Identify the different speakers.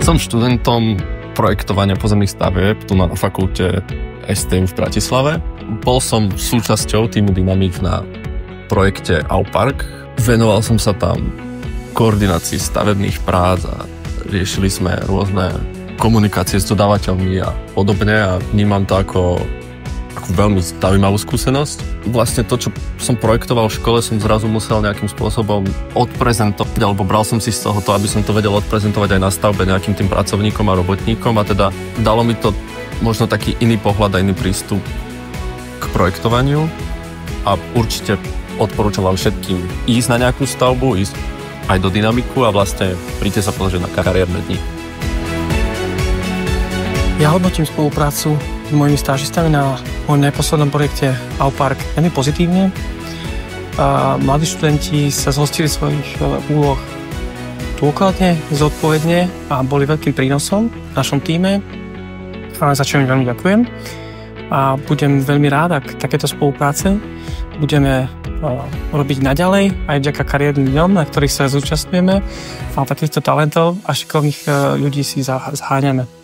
Speaker 1: Som študentom projektovania pozemných stavieb tu na fakulte STU v Bratislave. Bol som súčasťou týmu Dynamik na projekte Aupark. Venoval som sa tam koordinácii stavebných prác a riešili sme rôzne komunikácie s dodávateľmi a podobne a vnímam to ako veľmi zaujímavú skúsenosť. Vlastne to, čo som projektoval v škole, som zrazu musel nejakým spôsobom odprezentovať, alebo bral som si z toho to, aby som to vedel odprezentovať aj na stavbe nejakým tým pracovníkom a robotníkom a teda dalo mi to možno taký iný pohľad a iný prístup k projektovaniu a určite odporúčam vám všetkým ísť na nejakú stavbu, ísť aj do Dynamiku a vlastne príďte sa pozrieť na kariérne dni.
Speaker 2: Ja hodnotím spoluprácu s mojimi stážistami na môjom najposlednom projekte Aupark veľmi pozitívne. Mladí študenti sa zhostili svojich úloh dôkladne, zodpovedne a boli veľkým prínosom v našom tíme. Za čo im veľmi ďakujem. A budem veľmi rád, ak takéto spolupráce budeme robiť naďalej, aj vďaka kariérnym dňom, na ktorých sa zúčastňujeme. A takýchto talentov a šikovných ľudí si zháňame.